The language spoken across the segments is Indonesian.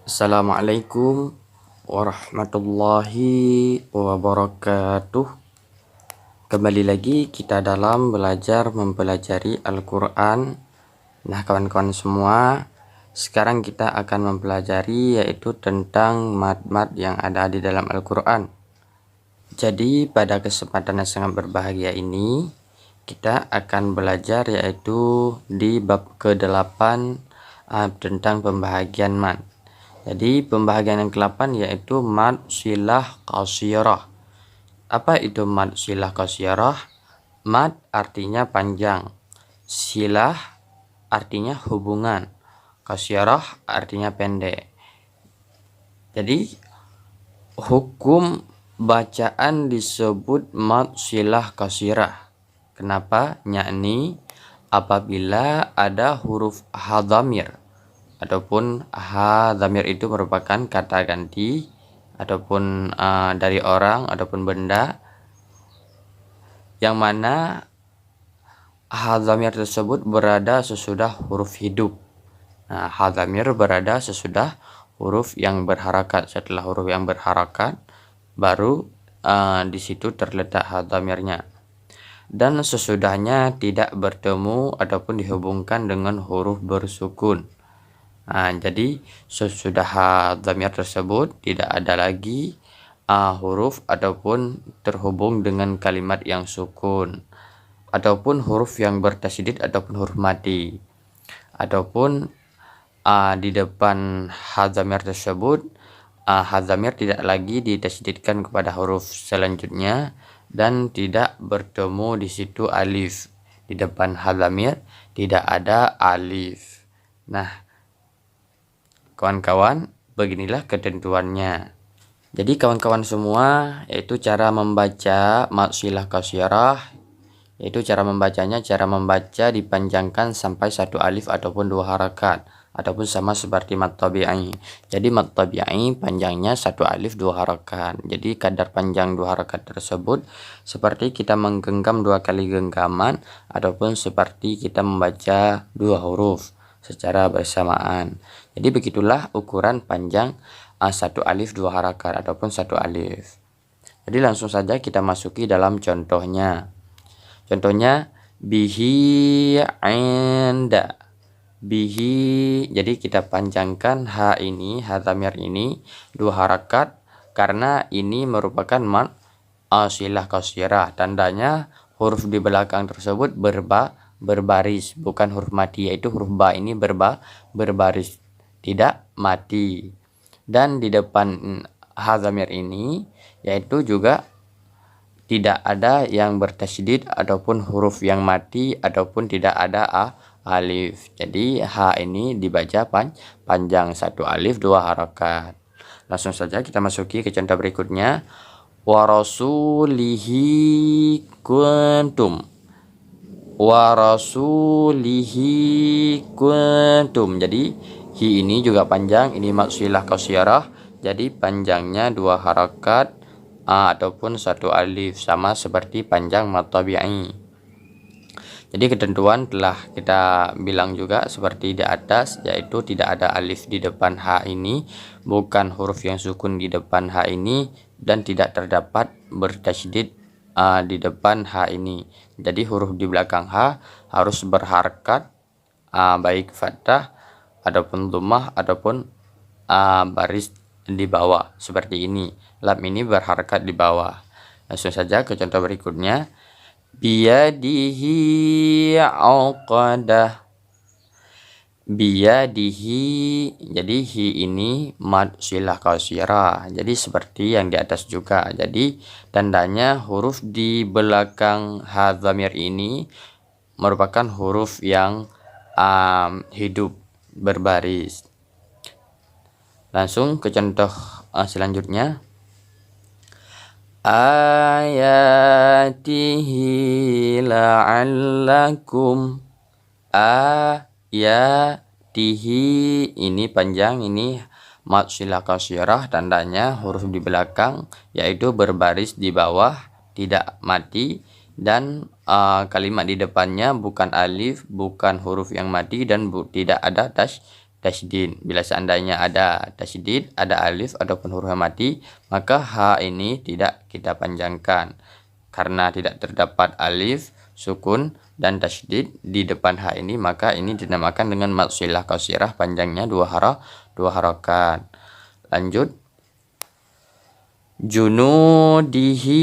Assalamualaikum warahmatullahi wabarakatuh. Kembali lagi kita dalam mempelajari Al-Quran. Nah kawan-kawan semua, sekarang kita akan mempelajari yaitu tentang mad-mad yang ada di dalam Al-Quran. Jadi pada kesempatan yang sangat berbahagia ini kita akan belajar yaitu di bab ke-8 tentang pembahagian mad. Jadi pembahagian yang ke-8 yaitu mad silah qasirah. Apa itu mad silah qasirah? Mad artinya panjang, silah artinya hubungan, qasirah artinya pendek. Jadi hukum bacaan disebut mad silah qasirah. Kenapa? Yakni apabila ada huruf hadhamir ataupun dhamir itu merupakan kata ganti ataupun dari orang ataupun benda yang mana dhamir tersebut berada sesudah huruf hidup. Nah, dhamir berada sesudah huruf yang berharakat. Setelah huruf yang berharakat baru di situ terletak dhamirnya. Dan sesudahnya tidak bertemu ataupun dihubungkan dengan huruf bersukun. Jadi sesudah dhamir tersebut tidak ada lagi huruf ataupun terhubung dengan kalimat yang sukun ataupun huruf yang bertasydid ataupun huruf mati, ataupun di depan dhamir tersebut dhamir tidak lagi ditasydidkan kepada huruf selanjutnya dan tidak bertemu di situ alif. Di depan dhamir tidak ada alif. Nah kawan-kawan, beginilah ketentuannya. Jadi kawan-kawan semua, yaitu cara membaca mad silah qasirah, yaitu cara membacanya, cara membaca dipanjangkan sampai satu alif ataupun dua harakat, ataupun sama seperti mad tabi'i. Jadi mad tabi'i panjangnya satu alif dua harakat. Jadi kadar panjang dua harakat tersebut seperti kita menggenggam dua kali genggaman ataupun seperti kita membaca dua huruf secara bersamaan. Jadi begitulah ukuran panjang satu alif dua harakat ataupun satu alif. Jadi langsung saja kita masuki dalam contohnya. Contohnya bihi inda. Bihi, jadi kita panjangkan ini, dhamir ini dua harakat karena ini merupakan mad silah qasirah. Tandanya huruf di belakang tersebut berbaris, bukan huruf mati, yaitu huruf ba ini berbaris, tidak mati. Dan di depan dhamir ini yaitu juga tidak ada yang bertasydid ataupun huruf yang mati ataupun tidak ada alif. Jadi ini dibaca panjang satu alif dua harakat. Langsung saja kita masuki ke contoh berikutnya. Wa rasulihi kuntum. Wa rasulihi kuntum. Jadi hi ini juga panjang, ini mad silah qasirah, jadi panjangnya dua harakat ataupun satu alif, sama seperti panjang mad tabi'i. Jadi ketentuan telah kita bilang juga seperti di atas, yaitu tidak ada alif di depan ini, bukan huruf yang sukun di depan ini, dan tidak terdapat bertasydid di depan ini. Jadi huruf di belakang harus berharakat, baik fathah ataupun dhammah ataupun baris di bawah seperti ini. Lam ini berharakat di bawah. Langsung saja ke contoh berikutnya. Biyadihi uqadah. Biyadihi, jadi hi ini mad silah qasirah, jadi seperti yang di atas juga. Jadi tandanya huruf di belakang dhamir ini merupakan huruf yang hidup berbaris. Langsung ke contoh selanjutnya. Ayatihi la'allakum. Ayatihi ini panjang, ini mad silah qasirah, tandanya huruf di belakang yaitu berbaris di bawah, tidak mati, dan kalimat di depannya bukan alif, bukan huruf yang mati, dan tidak ada tasydid. Bila seandainya ada tasydid, ada alif ataupun huruf yang mati, maka ha ini tidak kita panjangkan. Karena tidak terdapat alif, sukun, dan tasydid di depan ha ini, maka ini dinamakan dengan mad shilah qasirah, panjangnya dua harakat. Lanjut. Junudihi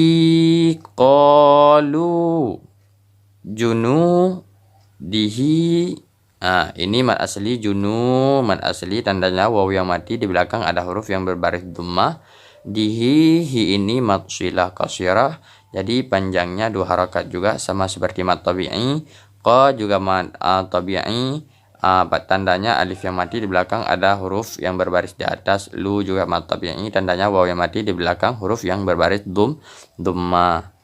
qalu. Junudihi. Ini mad asli mad asli, tandanya waw yang mati, di belakang ada huruf yang berbaris dhammah. Dihi, hi ini mad shilah qasirah, jadi panjangnya dua harakat juga, sama seperti mad tabi'i. Qa juga mad tabi'i, tandanya alif yang mati, di belakang ada huruf yang berbaris di atas. Lu juga mad tabi'i, tandanya waw yang mati, di belakang huruf yang berbaris dhammah.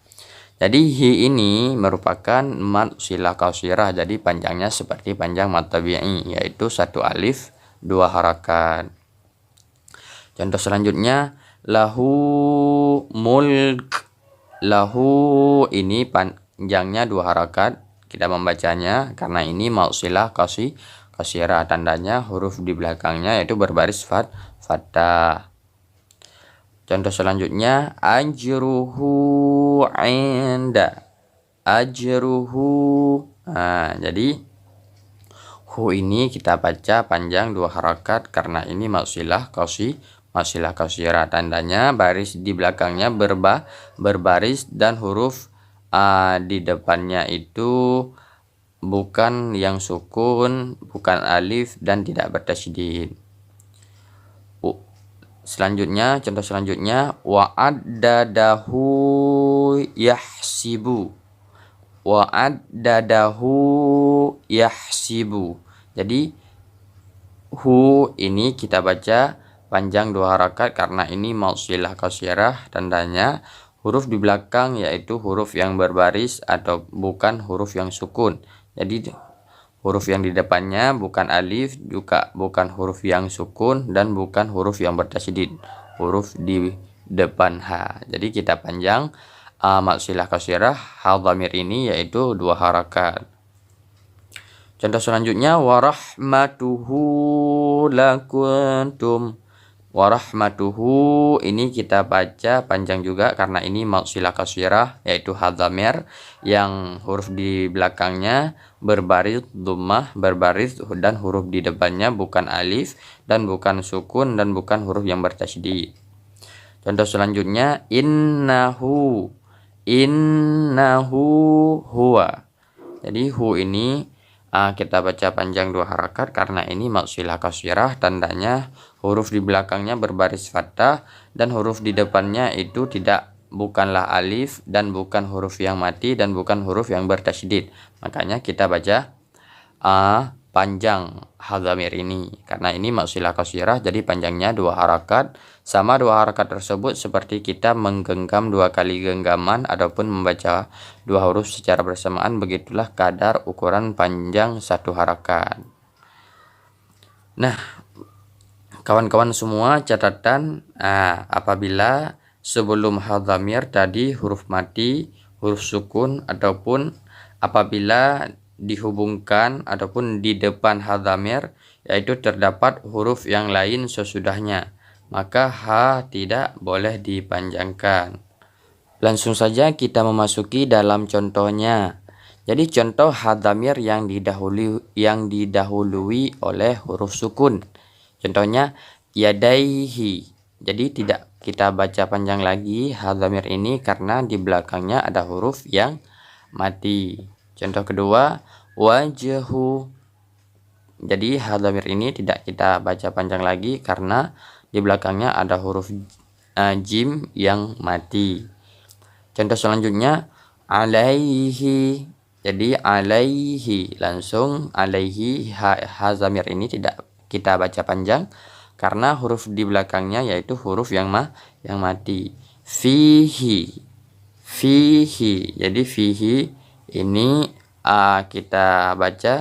Jadi hi ini merupakan mad shilah qasirah, jadi panjangnya seperti panjang mad tabi'i, yaitu satu alif dua harakat. Contoh selanjutnya, lahu mulk. Lahu ini panjangnya dua harakat, kita membacanya karena ini mad shilah qasirah, tandanya huruf di belakangnya yaitu berbaris fathah. Contoh selanjutnya, ajruhu inda. Ajruhu. Jadi hu ini kita baca panjang dua harakat karena ini mad shilah qasirah, tandanya baris di belakangnya berbaris dan huruf di depannya itu bukan yang sukun, bukan alif, dan tidak bertasydid. Selanjutnya, contoh selanjutnya, wa'addadahu yahsibu. Wa'addadahu yahsibu. Jadi hu ini kita baca panjang dua harakat karena ini mad shilah qasirah, tandanya huruf di belakang yaitu huruf yang berbaris atau bukan huruf yang sukun. Jadi huruf yang di depannya bukan alif, juga bukan huruf yang sukun, dan bukan huruf yang bertasydid, huruf di depan ha. Jadi kita panjang mad shilah qasirah ha dhamir ini yaitu dua harakat. Contoh selanjutnya, warahmatuhu lakuntum. Warahmatuhu ini kita baca panjang juga karena ini mad shilah qasirah yaitu ha dhamir yang huruf di belakangnya berbaris dhammah, berbaris, dan huruf di depannya bukan alif dan bukan sukun dan bukan huruf yang bertasydid. Contoh selanjutnya, innahu. Innahu huwa. Jadi hu ini kita baca panjang dua harakat karena ini mad shilah qasirah, tandanya huruf di belakangnya berbaris fathah dan huruf di depannya itu bukanlah alif dan bukan huruf yang mati dan bukan huruf yang bertasydid. Makanya kita baca panjang ha dhamir ini karena ini mad shilah qasirah, jadi panjangnya dua harakat. Sama dua harakat tersebut seperti kita menggenggam dua kali genggaman ataupun membaca dua huruf secara bersamaan, begitulah kadar ukuran panjang satu harakat. Nah, kawan-kawan semua, catatan apabila sebelum ha dhamir tadi huruf mati, huruf sukun, ataupun apabila dihubungkan ataupun di depan ha dhamir yaitu terdapat huruf yang lain sesudahnya, maka ha tidak boleh dipanjangkan. Langsung saja kita memasuki dalam contohnya. Jadi contoh ha dhamir yang didahului oleh huruf sukun. Contohnya yadaihi. Jadi tidak kita baca panjang lagi ha dhamir ini karena di belakangnya ada huruf yang mati. Contoh kedua, wajhu. Jadi ha dhamir ini tidak kita baca panjang lagi karena di belakangnya ada huruf jim yang mati. Contoh selanjutnya, alaihi. Jadi alaihi, langsung alaihi, ha dhamir ini tidak kita baca panjang karena huruf di belakangnya yaitu huruf yang mati. Fihi. Fihi. Jadi fihi ini kita baca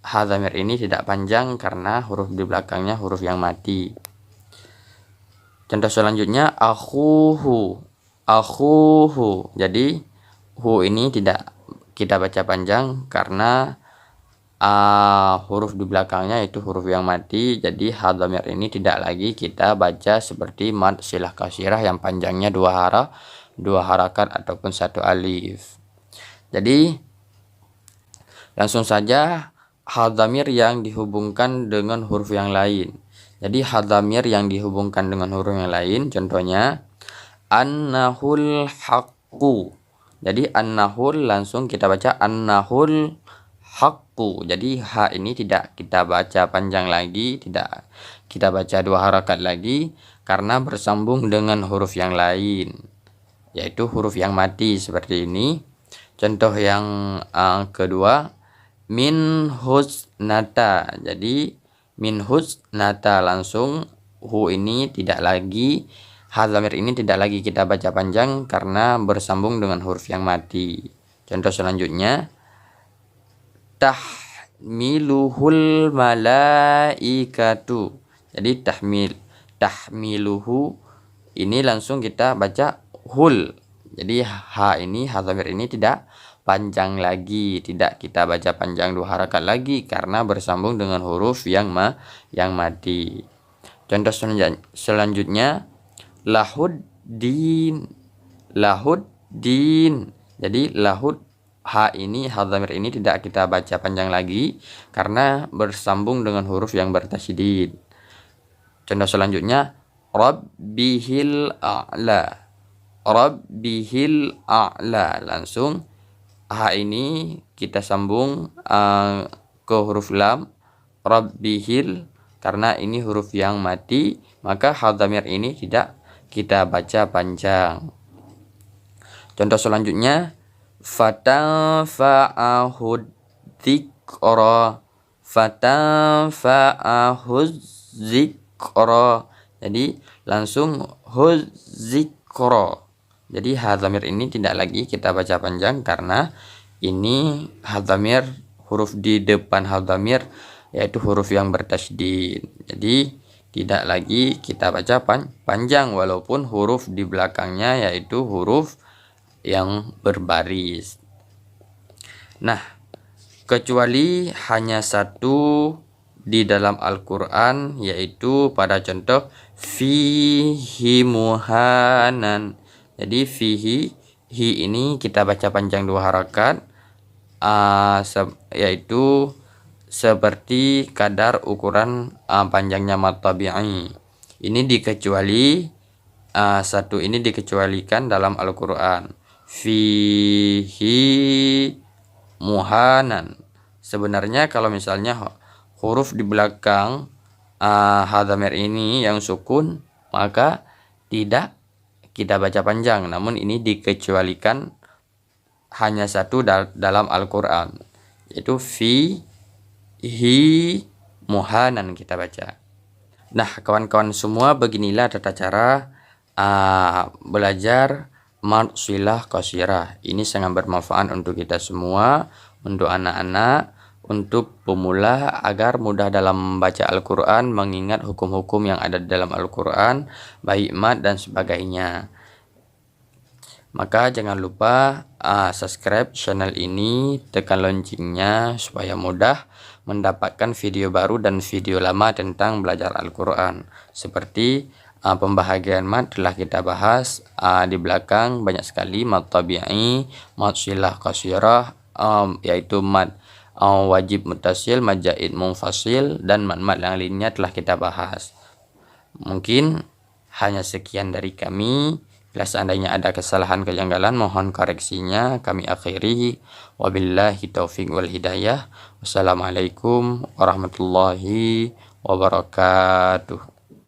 ha dhamir ini tidak panjang karena huruf di belakangnya huruf yang mati. Contoh selanjutnya, akhuhu. Akhuhu. Jadi hu ini tidak kita baca panjang karena huruf di belakangnya itu huruf yang mati. Jadi ha dhamir ini tidak lagi kita baca seperti mad silah kasirah yang panjangnya dua harakat ataupun satu alif. Jadi langsung saja ha dhamir yang dihubungkan dengan huruf yang lain. Jadi ha dhamir yang dihubungkan dengan huruf yang lain, contohnya annahul haqqu. Jadi annahul langsung kita baca annahul haqqu. Jadi ha ini tidak kita baca panjang lagi, tidak kita baca dua harakat lagi karena bersambung dengan huruf yang lain, yaitu huruf yang mati seperti ini. Contoh yang kedua, min husnata. Jadi min husnata langsung hu ini tidak lagi, ha dhamir ini tidak lagi kita baca panjang karena bersambung dengan huruf yang mati. Contoh selanjutnya, tahmiluhul malaikatu. Jadi tahmiluhu ini langsung kita baca hul. Jadi ha ini, ha dhamir ini tidak panjang lagi, tidak kita baca panjang dua harakat lagi karena bersambung dengan huruf yang mati. Contoh selanjutnya, lahud din. Jadi lahud, ha ini, ha dhamir ini tidak kita baca panjang lagi karena bersambung dengan huruf yang bertasydid. Contoh selanjutnya, rabbihil a'la. Langsung ha ini kita sambung ke huruf lam, rabbihil, karena ini huruf yang mati, maka ha dhamir ini tidak kita baca panjang. Contoh selanjutnya, fatanfa'ahud dzikra. Jadi langsung hudzikra. Jadi ha dhamir ini tidak lagi kita baca panjang karena ini ha dhamir, huruf di depan ha dhamir yaitu huruf yang bertasydid. Jadi tidak lagi kita baca panjang walaupun huruf di belakangnya yaitu huruf yang berbaris. Nah, kecuali hanya satu di dalam Al-Quran, yaitu pada contoh fihi muhanan. Jadi fihi, hi ini kita baca panjang dua harakat, yaitu seperti kadar ukuran panjangnya mad tabi'i. Ini dikecuali, satu ini dikecualikan dalam Al-Quran. Fihi muhanan. Sebenarnya kalau misalnya huruf di belakang ha dhamir ini yang sukun, maka tidak kita baca panjang, namun ini dikecualikan hanya satu dalam Al-Quran, yaitu fihi muhanan kita baca. Nah, kawan-kawan semua, beginilah tata cara belajar mad silah qasirah. Ini sangat bermanfaat untuk kita semua, untuk anak-anak, untuk pemula, agar mudah dalam membaca Al-Quran, mengingat hukum-hukum yang ada di dalam Al-Quran, baik mad dan sebagainya. Maka jangan lupa subscribe channel ini, tekan loncengnya supaya mudah mendapatkan video baru dan video lama tentang belajar Al-Quran. Seperti pembahagian mad telah kita bahas di belakang, banyak sekali mad tabi'i, mad silah qasirah, yaitu mad wajib muttasil, mad jaid munfasil, dan mad-mad yang lainnya telah kita bahas. Mungkin hanya sekian dari kami. Bila seandainya ada kesalahan kejanggalan, mohon koreksinya. Kami akhiri. Wabillahi taufiq wal hidayah. Wassalamualaikum warahmatullahi wabarakatuh.